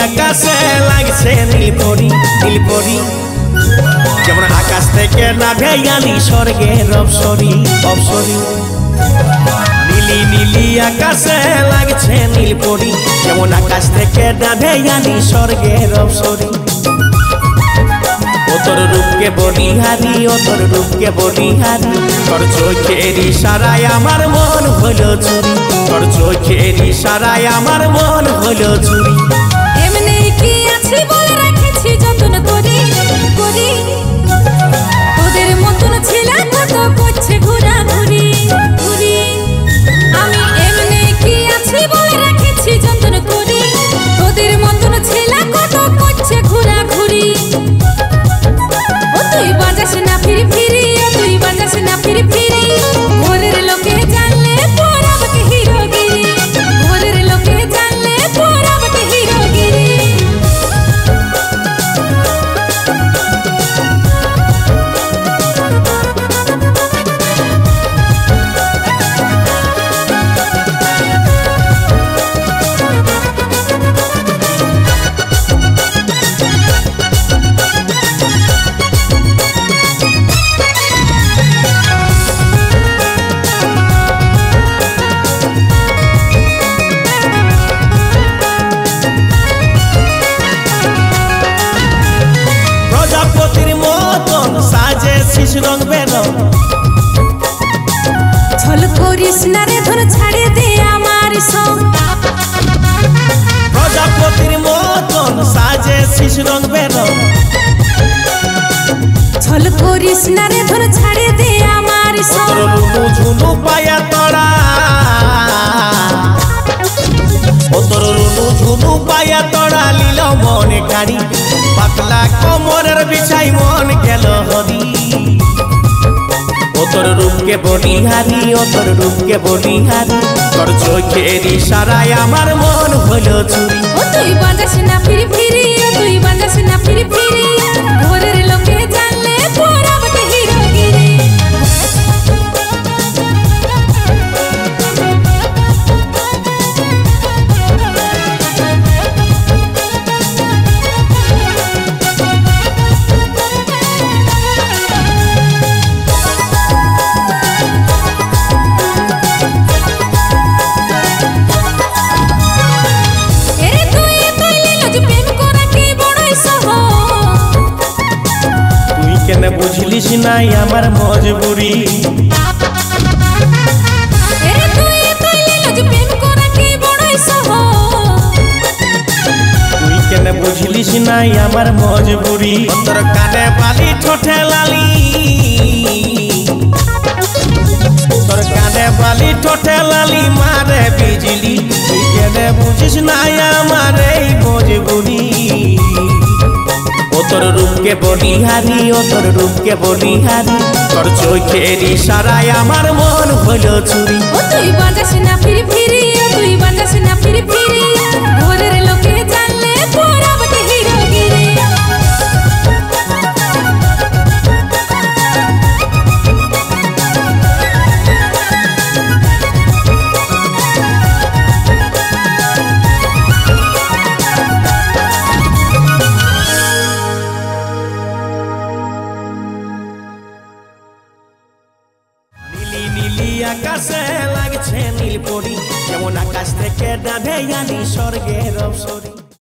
আকাশে লাগছে নীলপরি নীলপরি যেমন আকাশ থেকে নামে আলি স্বর্গের অপসরি অপসরি নীলি নীলি আকাশে লাগছে নীলপরি যেমন আকাশ থেকে নামে আলি স্বর্গের অপসরি ও তোর রূপকে বলিহারি ও তোর রূপকে বলিহারি তোর চোখের ইশারায় আমার মন হলো চুরি তোর চোখের ইশারায় আমার মন হলো চুরি এমনি কি আছে বলে রাখেছি যতন করি করি তোদের মতন ছেলে কত করছে ঘোরা ঘুরি ঘুরি আমি এমনি কি আছে বলে রাখেছি যতন করি তোদের মতন ছেলে কত করছে ঘোরা ঘুরি তুই বাজাস না ফিরি ফিরি তুই বাজাস না ফিরি ফিরি ঘরের লোকে জানলে পড়াবকে হিরোগিরি ঘরের লোকে জানলে পড়াবকে হিরোগিরি রং বেরং ছল করিস না রে ধর ছাড়ে দে আমার সঙ্গ প্রজাপতির মতন সাজে শিশ রং বেরং ছল করিস না রে ধর ছাড়ে দে আমার সঙ্গ রুনু ঝুনু পায়া তড়া ও তোর রুনু ঝুনু পায়া তড়া লীল মনে কাড়ি পাতলা কোমরের বিছাই মন গেল হরি ও তোর রূপকে বলিহারি ও তোর রূপকে বলিহারি তোর চোখের ইশারায় আমার মন হলো চুরি ও তুই বাজাস না ফিরি ফিরি তুই বাজাস না ফিরি ফিরি ঘরের লোকে জানলে পড়াবকে হিরোগিরি বুঝলিস নাই আমার মজবুরি তুই কেন বুঝলিস নাই আমার মজবুরি তোর কানে বালি ঠোঁটে লালি তোর কানে বালি ঠোঁটে লালি মারে বিজলি তুই কেন বুঝিস নাই আমার এই মজবুরি ও তোর রূপকে বলিহারি ও তোর রূপকে বলিহারি তোর চোখের ইশারায় আমার মন হলো চুরি ও তুই বাজাস না ফিরি ফিরি তুই বাজাস না ফিরি ফিরি ঘরের লোকে জানলে পড়াবকে হিরোগিরি আকাশে লাগছে নীলপরি যেমন আকাশ থেকে নামে আলি স্বর্গের অপসরি।